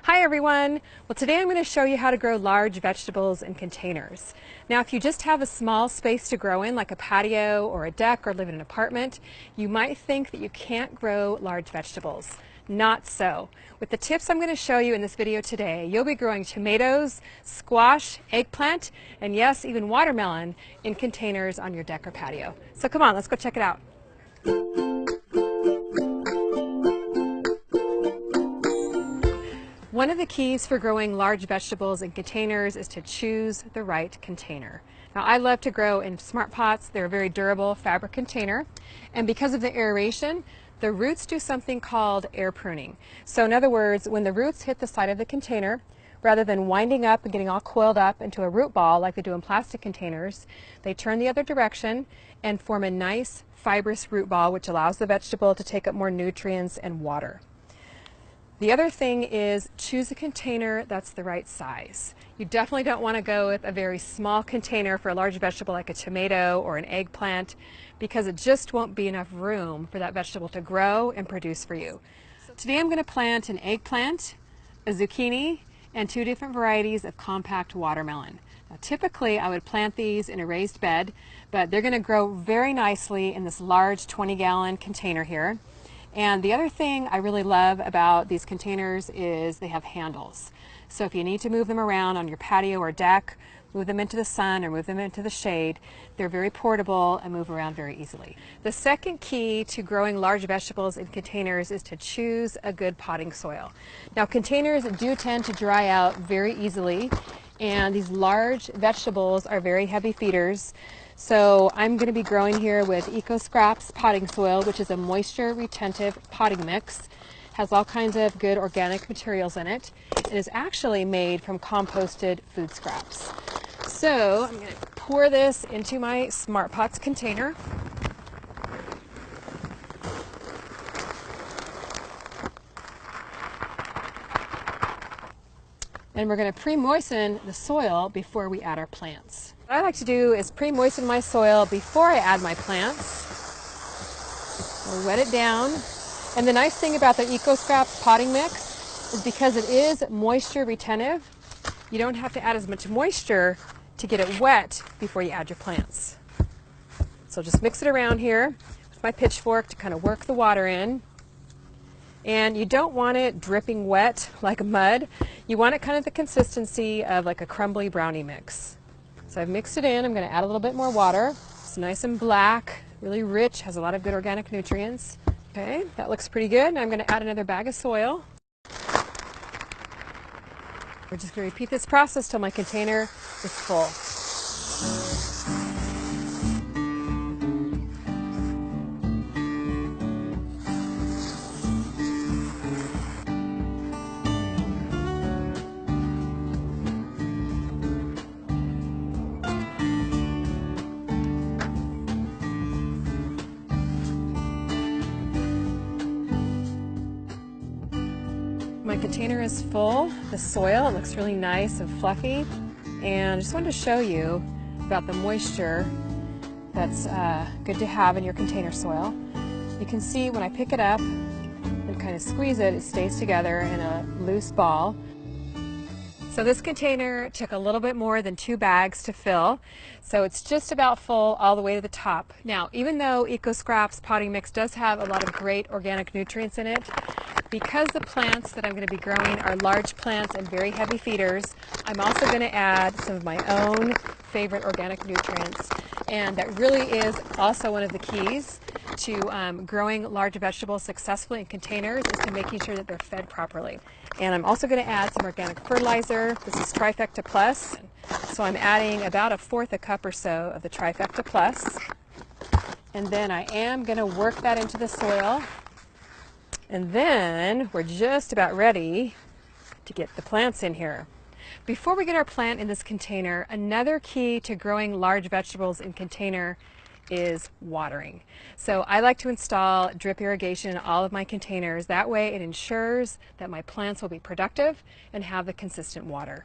Hi everyone! Well, today I'm going to show you how to grow large vegetables in containers. Now, if you just have a small space to grow in, like a patio or a deck or live in an apartment, you might think that you can't grow large vegetables. Not so. With the tips I'm going to show you in this video today, you'll be growing tomatoes, squash, eggplant, and yes, even watermelon in containers on your deck or patio. So come on, let's go check it out. One of the keys for growing large vegetables in containers is to choose the right container. Now, I love to grow in smart pots. They're a very durable fabric container, and because of the aeration, the roots do something called air pruning. So in other words, when the roots hit the side of the container, rather than winding up and getting all coiled up into a root ball like they do in plastic containers, they turn the other direction and form a nice fibrous root ball, which allows the vegetable to take up more nutrients and water. The other thing is choose a container that's the right size. You definitely don't want to go with a very small container for a large vegetable like a tomato or an eggplant, because it just won't be enough room for that vegetable to grow and produce for you. Today I'm going to plant an eggplant, a zucchini, and two different varieties of compact watermelon. Now, typically I would plant these in a raised bed, but they're going to grow very nicely in this large 20-gallon container here. And the other thing I really love about these containers is they have handles. So if you need to move them around on your patio or deck, move them into the sun or move them into the shade, they're very portable and move around very easily. The second key to growing large vegetables in containers is to choose a good potting soil. Now, containers do tend to dry out very easily, and these large vegetables are very heavy feeders. So I'm going to be growing here with Eco Scraps potting soil, which is a moisture retentive potting mix. Has all kinds of good organic materials in it. It is actually made from composted food scraps. So I'm going to pour this into my Smart Pots container. And we're going to pre-moisten the soil before we add our plants. What I like to do is pre-moisten my soil before I add my plants. We'll wet it down. And the nice thing about the Eco Scraps potting mix is because it is moisture retentive, you don't have to add as much moisture to get it wet before you add your plants. So just mix it around here with my pitchfork to kind of work the water in. And you don't want it dripping wet like mud. You want it kind of the consistency of like a crumbly brownie mix. So I've mixed it in. I'm going to add a little bit more water. It's nice and black, really rich, has a lot of good organic nutrients. Okay, that looks pretty good. Now I'm going to add another bag of soil. We're just going to repeat this process till my container is full. My container is full, the soil, it looks really nice and fluffy, and I just wanted to show you about the moisture that's good to have in your container soil. You can see when I pick it up and kind of squeeze it, it stays together in a loose ball. So this container took a little bit more than 2 bags to fill, so it's just about full all the way to the top. Now, even though Eco Scraps potting mix does have a lot of great organic nutrients in it, because the plants that I'm going to be growing are large plants and very heavy feeders, I'm also going to add some of my own favorite organic nutrients. And that really is also one of the keys to growing large vegetables successfully in containers, is to making sure that they're fed properly. And I'm also going to add some organic fertilizer. This is Trifecta Plus. So I'm adding about 1/4 cup or so of the Trifecta Plus. And then I am going to work that into the soil. And then we're just about ready to get the plants in here. Before we get our plant in this container, another key to growing large vegetables in container is watering. So I like to install drip irrigation in all of my containers. That way it ensures that my plants will be productive and have the consistent water.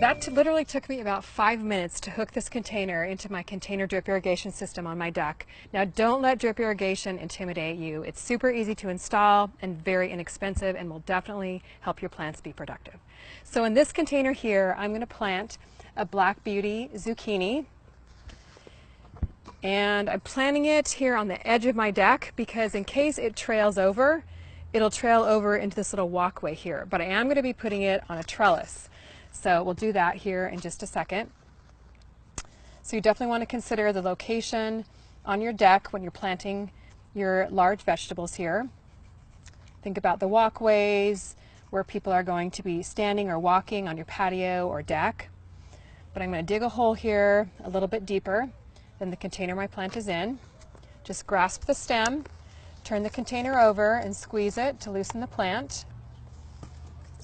That literally took me about 5 minutes to hook this container into my container drip irrigation system on my deck. Now don't let drip irrigation intimidate you. It's super easy to install and very inexpensive and will definitely help your plants be productive. So in this container here, I'm going to plant a Black Beauty zucchini. And I'm planting it here on the edge of my deck because in case it trails over, it'll trail over into this little walkway here. But I am going to be putting it on a trellis. So we'll do that here in just a second. So you definitely want to consider the location on your deck when you're planting your large vegetables here. Think about the walkways where people are going to be standing or walking on your patio or deck. But I'm going to dig a hole here a little bit deeper than the container my plant is in. Just grasp the stem, turn the container over and squeeze it to loosen the plant.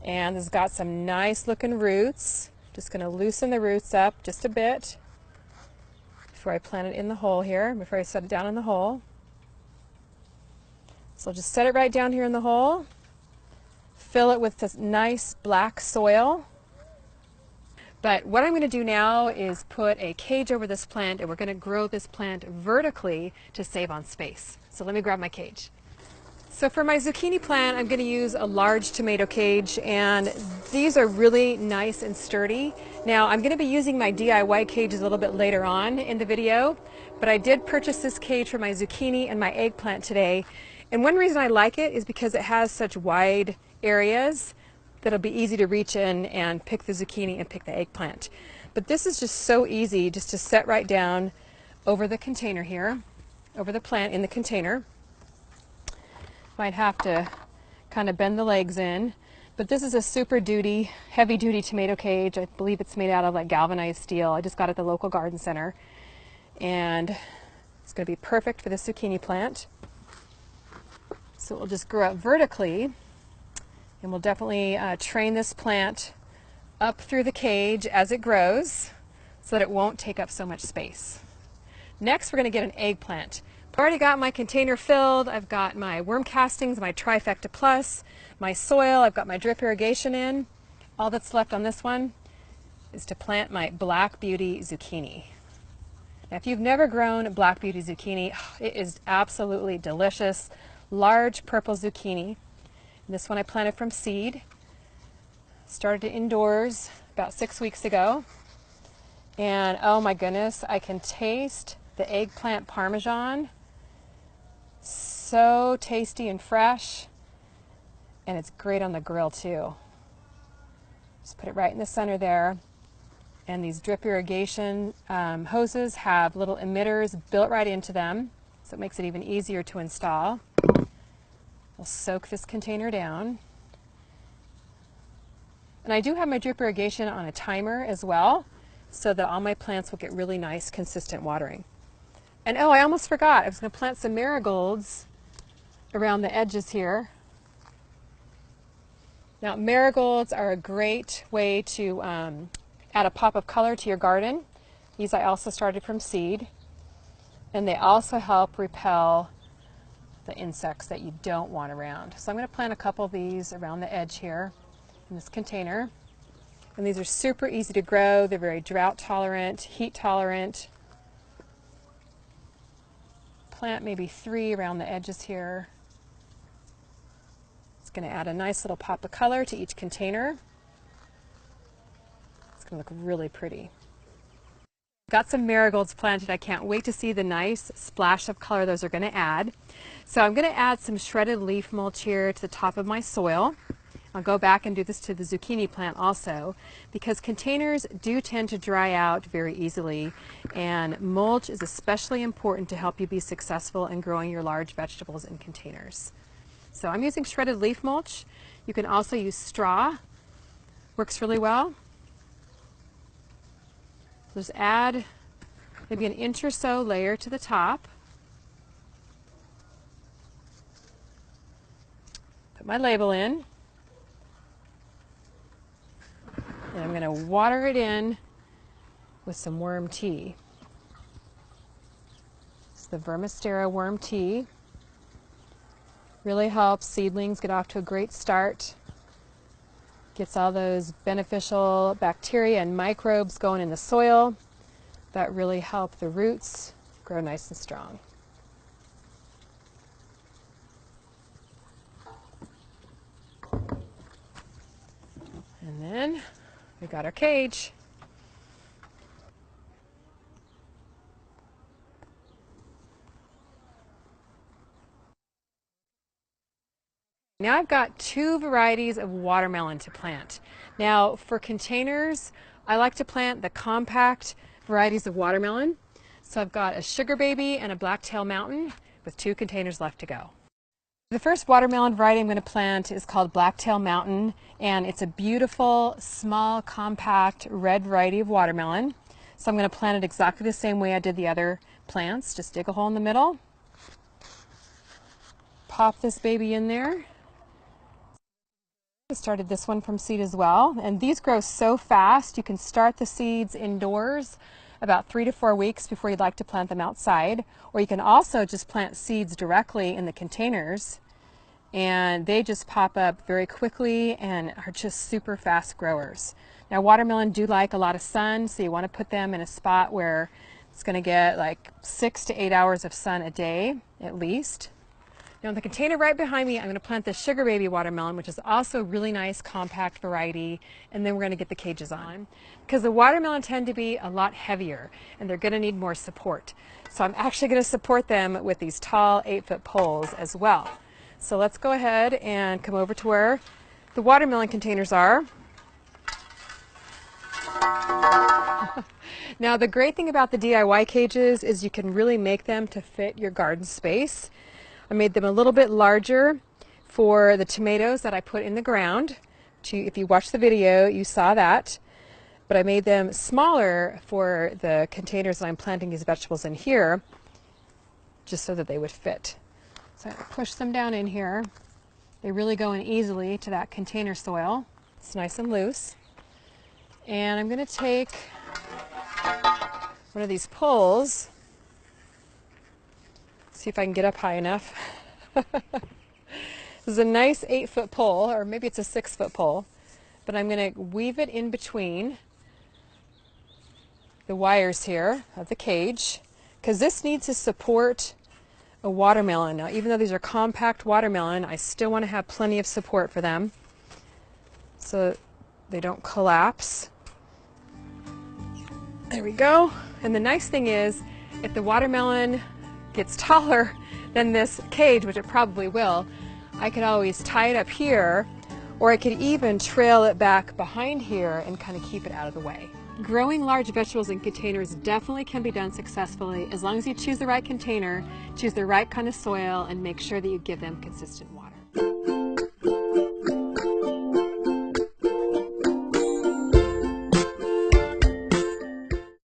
And it's got some nice looking roots. Just going to loosen the roots up just a bit before I plant it in the hole here, before I set it down in the hole. So I'll just set it right down here in the hole. Fill it with this nice black soil. But what I'm going to do now is put a cage over this plant, and we're going to grow this plant vertically to save on space. So let me grab my cage. So for my zucchini plant, I'm going to use a large tomato cage, and these are really nice and sturdy. Now I'm going to be using my DIY cages a little bit later on in the video, but I did purchase this cage for my zucchini and my eggplant today. And one reason I like it is because it has such wide areas that'll be easy to reach in and pick the zucchini and pick the eggplant. But this is just so easy just to set right down over the container here, over the plant in the container. Might have to kind of bend the legs in, but this is a super duty, heavy duty tomato cage. I believe it's made out of like galvanized steel. I just got it at the local garden center, and it's going to be perfect for the zucchini plant. So it will just grow up vertically. And we'll definitely train this plant up through the cage as it grows so that it won't take up so much space. Next, we're going to get an eggplant. I've already got my container filled. I've got my worm castings, my Trifecta Plus, my soil. I've got my drip irrigation in. All that's left on this one is to plant my Black Beauty zucchini. Now, if you've never grown Black Beauty zucchini, it is absolutely delicious. Large purple zucchini. This one I planted from seed. Started it indoors about 6 weeks ago. And oh my goodness, I can taste the eggplant parmesan. So tasty and fresh. And it's great on the grill too. Just put it right in the center there. And these drip irrigation hoses have little emitters built right into them, so it makes it even easier to install. We'll soak this container down. And I do have my drip irrigation on a timer as well, so that all my plants will get really nice, consistent watering. And oh, I almost forgot, I was going to plant some marigolds around the edges here. Now, marigolds are a great way to add a pop of color to your garden. These I also started from seed, and they also help repel the insects that you don't want around. So I'm going to plant a couple of these around the edge here in this container. And these are super easy to grow. They're very drought tolerant, heat tolerant. Plant maybe 3 around the edges here. It's going to add a nice little pop of color to each container. It's going to look really pretty. Got some marigolds planted. I can't wait to see the nice splash of color those are going to add. So I'm going to add some shredded leaf mulch here to the top of my soil. I'll go back and do this to the zucchini plant also, because containers do tend to dry out very easily, and mulch is especially important to help you be successful in growing your large vegetables in containers. So I'm using shredded leaf mulch. You can also use straw. Works really well. Just add maybe an inch or so layer to the top. Put my label in. And I'm going to water it in with some worm tea. It's the Vermistera worm tea. Really helps seedlings get off to a great start. Gets all those beneficial bacteria and microbes going in the soil that really help the roots grow nice and strong. And then we got our cage. Now I've got two varieties of watermelon to plant. Now for containers, I like to plant the compact varieties of watermelon. So I've got a Sugar Baby and a Blacktail Mountain with 2 containers left to go. The first watermelon variety I'm going to plant is called Blacktail Mountain, and it's a beautiful, small, compact, red variety of watermelon. So I'm going to plant it exactly the same way I did the other plants. Just dig a hole in the middle, pop this baby in there. I started this one from seed as well, and these grow so fast you can start the seeds indoors about 3 to 4 weeks before you'd like to plant them outside, or you can also just plant seeds directly in the containers and they just pop up very quickly and are just super fast growers. Now watermelon do like a lot of sun, so you want to put them in a spot where it's going to get like 6 to 8 hours of sun a day at least. Now in the container right behind me, I'm going to plant the Sugar Baby watermelon, which is also a really nice compact variety, and then we're going to get the cages on. Because the watermelon tend to be a lot heavier and they're going to need more support. So I'm actually going to support them with these tall 8-foot poles as well. So let's go ahead and come over to where the watermelon containers are. Now the great thing about the DIY cages is you can really make them to fit your garden space. I made them a little bit larger for the tomatoes that I put in the ground. If you watched the video, you saw that. But I made them smaller for the containers that I'm planting these vegetables in here, just so that they would fit. So I push them down in here. They really go in easily to that container soil. It's nice and loose. And I'm going to take one of these poles. See if I can get up high enough. This is a nice 8-foot pole, or maybe it's a 6-foot pole, but I'm going to weave it in between the wires here of the cage, because this needs to support a watermelon. Now even though these are compact watermelon, I still want to have plenty of support for them so they don't collapse. There we go. And the nice thing is, if the watermelon gets taller than this cage, which it probably will, I could always tie it up here, or I could even trail it back behind here and kind of keep it out of the way. Growing large vegetables in containers definitely can be done successfully as long as you choose the right container, choose the right kind of soil, and make sure that you give them consistent water.